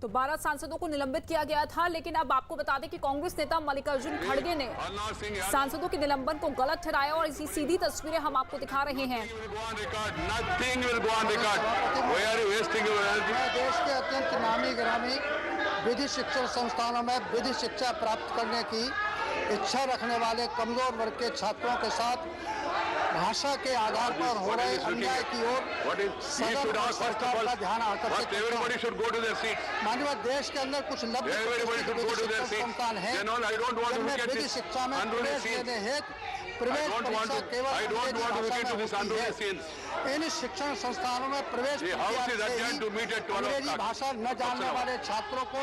तो 12 सांसदों को निलंबित किया गया था, लेकिन अब आपको बता दें कि कांग्रेस नेता मल्लिकार्जुन खड़गे ने सांसदों के निलंबन को गलत ठहराया और इसी सीधी तस्वीरें हम आपको दिखा रहे हैं। देश के अत्यंत नामी गिरामी विधि शिक्षण संस्थानों में विधि शिक्षा प्राप्त करने की इच्छा रखने वाले कमजोर वर्ग के छात्रों के साथ भाषा के आधार पर हो रहे अन्याय की ओर सदन और सरकार का ध्यान आकर्षित करता है। माननीय देश के अंदर कुछ संस्थान है जिनमें विधि शिक्षा में प्रवेश लेने हेतु प्रवेश परीक्षा केवल इन शिक्षण संस्थानों में प्रवेश अंग्रेजी भाषा न जानने वाले छात्रों को।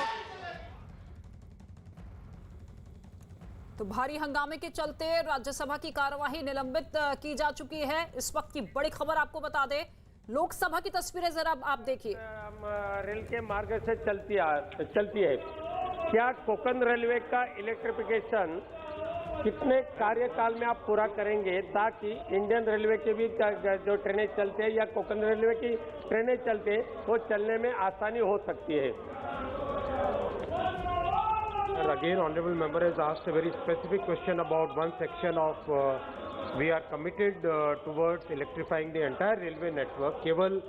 तो भारी हंगामे के चलते राज्यसभा की कार्यवाही निलंबित की जा चुकी है। इस वक्त की बड़ी खबर आपको बता दें, लोकसभा की तस्वीरें जरा आप देखिए। रेल के मार्ग से चलती है। क्या कोंकण रेलवे का इलेक्ट्रिफिकेशन कितने कार्यकाल में आप पूरा करेंगे ताकि इंडियन रेलवे के भी जो ट्रेनें चलते हैं या कोंकण रेलवे की ट्रेनें चलते हैं वो चलने में आसानी हो सकती है। Again, honorable member has asked a very specific question about one section of we are committed towards electrifying the entire railway network. केवल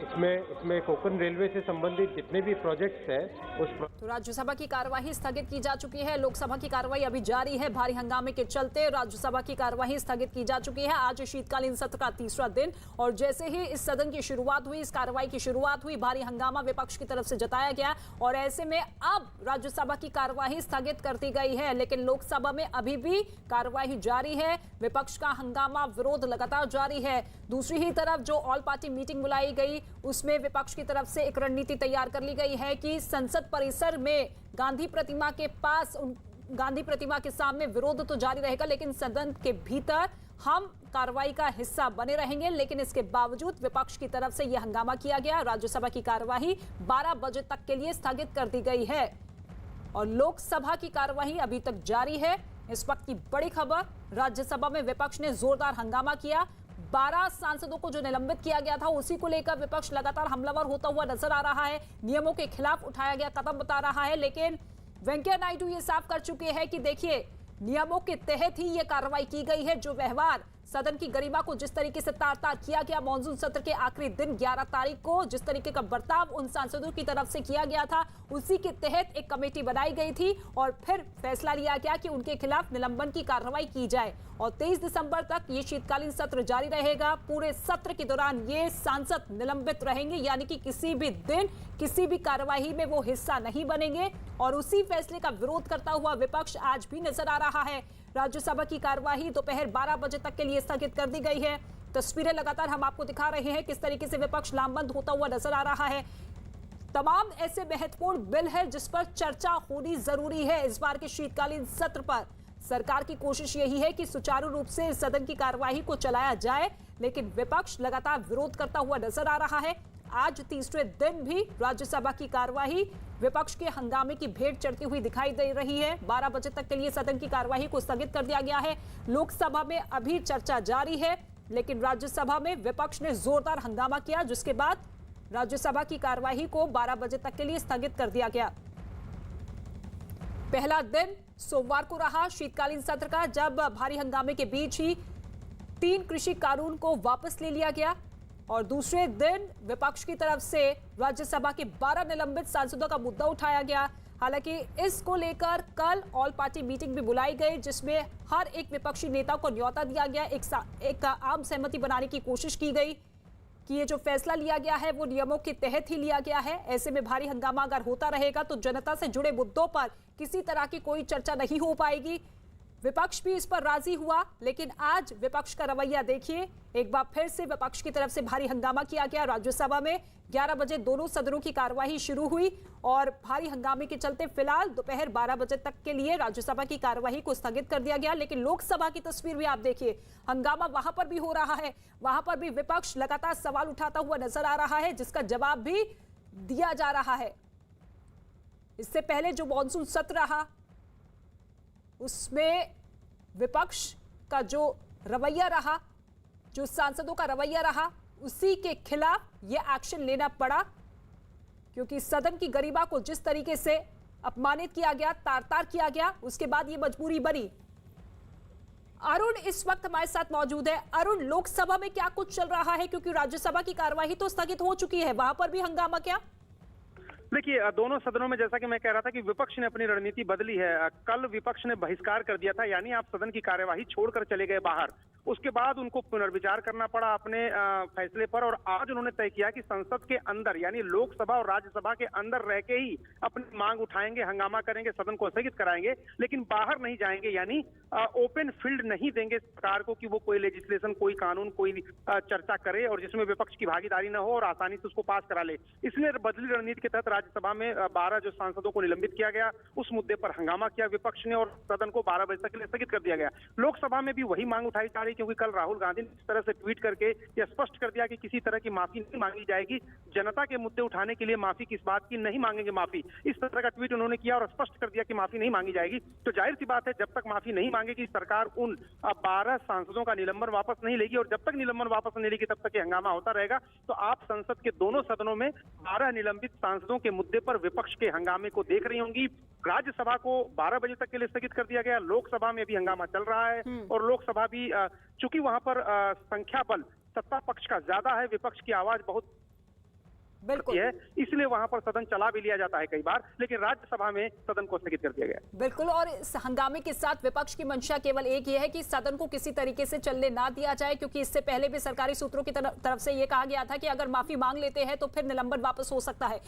इसमें कोंकण रेलवे से संबंधित जितने भी प्रोजेक्ट्स हैं उस तो राज्यसभा की कार्यवाही स्थगित की जा चुकी है। लोकसभा की कार्यवाही अभी जारी है। भारी हंगामे के चलते राज्यसभा की कार्यवाही स्थगित की जा चुकी है। आज शीतकालीन सत्र का तीसरा दिन और जैसे ही इस सदन की शुरुआत हुई, इस कार्यवाही की शुरुआत हुई, भारी हंगामा विपक्ष की तरफ से जताया गया और ऐसे में अब राज्यसभा की कार्यवाही स्थगित कर दी गई है। लेकिन लोकसभा में अभी भी कार्यवाही जारी है। विपक्ष का हंगामा विरोध लगातार जारी है। दूसरी ही तरफ जो ऑल पार्टी मीटिंग बुलाई गई उसमें विपक्ष की तरफ से एक रणनीति तैयार कर ली गई है कि संसद परिसर में गांधी प्रतिमा के पास गांधी प्रतिमा के सामने विरोध तो जारी रहेगा, लेकिन सदन के भीतर हम कार्रवाई का हिस्सा बने रहेंगे। लेकिन इसके बावजूद विपक्ष की तरफ से यह हंगामा किया गया। राज्यसभा की कार्यवाही 12 बजे तक के लिए स्थगित कर दी गई है और लोकसभा की कार्यवाही अभी तक जारी है। इस वक्त की बड़ी खबर, राज्यसभा में विपक्ष ने जोरदार हंगामा किया। 12 सांसदों को जो निलंबित किया गया था उसी को लेकर विपक्ष लगातार हमलावर होता हुआ नजर आ रहा है। नियमों के खिलाफ उठाया गया कदम बता रहा है, लेकिन वेंकैया नायडू ये साफ कर चुके हैं कि देखिए नियमों के तहत ही ये कार्रवाई की गई है। जो व्यवहार सदन की गरिमा को जिस तरीके से तार-तार किया गया मॉनसून सत्र के आखिरी दिन 11 तारीख को, जिस तरीके का बर्ताव उन सांसदों की तरफ से किया गया था, उसी के तहत एक कमेटी बनाई गई थी और फिर फैसला लिया गया कि उनके खिलाफ निलंबन की कार्रवाई की जाए और 23 दिसंबर तक ये शीतकालीन सत्र जारी रहेगा। पूरे सत्र के दौरान ये सांसद निलंबित रहेंगे, यानी कि किसी भी दिन किसी भी कार्यवाही में वो हिस्सा नहीं बनेंगे और उसी फैसले का विरोध करता हुआ विपक्ष आज भी नजर आ रहा है। राज्यसभा की कार्यवाही दोपहर 12 बजे तक के लिए स्थगित कर दी गई है। तस्वीरें लगातार हम आपको दिखा रहे हैं किस तरीके से विपक्ष लामबंद होता हुआ नजर आ रहा है। तमाम ऐसे महत्वपूर्ण बिल है जिस पर चर्चा होनी जरूरी है। इस बार के शीतकालीन सत्र पर सरकार की कोशिश यही है कि सुचारू रूप से सदन की कार्यवाही को चलाया जाए, लेकिन विपक्ष लगातार विरोध करता हुआ नजर आ रहा है। आज तीसरे दिन भी राज्यसभा की कार्यवाही विपक्ष के हंगामे की भेंट चढ़ती हुई दिखाई दे रही है। 12 बजे तक के लिए सदन की कार्यवाही को स्थगित कर दिया गया है। लोकसभा में अभी चर्चा जारी है, लेकिन राज्यसभा में विपक्ष ने जोरदार हंगामा किया, जिसके बाद राज्यसभा की कार्यवाही को 12 बजे तक के लिए स्थगित कर दिया गया। पहला दिन सोमवार को रहा शीतकालीन सत्र का, जब भारी हंगामे के बीच ही 3 कृषि कानून को वापस ले लिया गया और दूसरे दिन विपक्ष की तरफ से राज्यसभा के 12 निलंबित सांसदों का मुद्दा उठाया गया। हालांकि इसको लेकर कल ऑल पार्टी मीटिंग भी बुलाई गई, जिसमें हर एक विपक्षी नेता को न्योता दिया गया। एक आम सहमति बनाने की कोशिश की गई कि ये जो फैसला लिया गया है वो नियमों के तहत ही लिया गया है। ऐसे में भारी हंगामा अगर होता रहेगा तो जनता से जुड़े मुद्दों पर किसी तरह की कोई चर्चा नहीं हो पाएगी। विपक्ष भी इस पर राजी हुआ, लेकिन आज विपक्ष का रवैया देखिए। एक बार फिर से विपक्ष की तरफ से भारी हंगामा किया गया। राज्यसभा में 11 बजे दोनों सदनों की कार्यवाही शुरू हुई और भारी हंगामे के चलते फिलहाल दोपहर 12 बजे तक के लिए राज्यसभा की कार्यवाही को स्थगित कर दिया गया। लेकिन लोकसभा की तस्वीर भी आप देखिए, हंगामा वहां पर भी हो रहा है। वहां पर भी विपक्ष लगातार सवाल उठाता हुआ नजर आ रहा है, जिसका जवाब भी दिया जा रहा है। इससे पहले जो मॉनसून सत्र रहा उसमें विपक्ष का जो रवैया रहा, जो सांसदों का रवैया रहा, उसी के खिलाफ यह एक्शन लेना पड़ा क्योंकि सदन की गरिमा को जिस तरीके से अपमानित किया गया, तार-तार किया गया, उसके बाद ये मजबूरी बनी। अरुण इस वक्त हमारे साथ मौजूद है। अरुण, लोकसभा में क्या कुछ चल रहा है, क्योंकि राज्यसभा की कार्यवाही तो स्थगित हो चुकी है, वहां पर भी हंगामा क्या? देखिए, दोनों सदनों में जैसा कि मैं कह रहा था कि विपक्ष ने अपनी रणनीति बदली है। कल विपक्ष ने बहिष्कार कर दिया था, यानी आप सदन की कार्यवाही छोड़कर चले गए बाहर। उसके बाद उनको पुनर्विचार करना पड़ा अपने फैसले पर, और आज उन्होंने तय किया कि संसद के अंदर यानी लोकसभा और राज्यसभा के अंदर रह के ही अपनी मांग उठाएंगे, हंगामा करेंगे, सदन को स्थगित कराएंगे, लेकिन बाहर नहीं जाएंगे। यानी ओपन फील्ड नहीं देंगे सरकार को कि वो कोई लेजिस्लेशन, कोई कानून, कोई चर्चा करे और जिसमें विपक्ष की भागीदारी न हो और आसानी से उसको पास करा ले। इसलिए बदली रणनीति के तहत राज्यसभा में 12 जो सांसदों को निलंबित किया गया, उस मुद्दे पर हंगामा किया विपक्ष ने और सदन को 12 बजे तक के लिए स्थगित कर दिया गया। लोकसभा में भी वही मांग उठाई जा रही, क्योंकि कल राहुल गांधी ने इस तरह से ट्वीट करके यह स्पष्ट कर दिया कि किसी तरह की माफी नहीं मांगी जाएगी, जनता के मुद्दे उठाने के लिए माफी किस बात की, नहीं मांगेंगे माफी। इस तरह का ट्वीट उन्होंने किया और स्पष्ट कर दिया कि माफी नहीं मांगी जाएगी। तो जाहिर सी बात है, जब तक माफी नहीं मांगेगी सरकार उन 12 सांसदों का निलंबन वापस नहीं लेगी, और जब तक निलंबन वापस नहीं लेगी तब तक ये हंगामा होता रहेगा। तो आप संसद के दोनों सदनों में 12 निलंबित सांसदों के मुद्दे पर विपक्ष के हंगामे को देख रही होंगी। राज्यसभा को 12 बजे तक के लिए स्थगित कर दिया गया, लोकसभा में भी हंगामा चल रहा है और लोकसभा भी चूंकि वहां पर संख्या बल सत्ता पक्ष का ज्यादा है, विपक्ष की आवाज बहुत बिल्कुल है, इसलिए वहां पर सदन चला भी लिया जाता है कई बार, लेकिन राज्यसभा में सदन को स्थगित कर दिया गया। बिल्कुल, और इस हंगामे के साथ विपक्ष की मंशा केवल एक ही है कि सदन को किसी तरीके से चलने ना दिया जाए, क्योंकि इससे पहले भी सरकारी सूत्रों की तरफ से यह कहा गया था कि अगर माफी मांग लेते हैं तो फिर निलंबन वापस हो सकता है।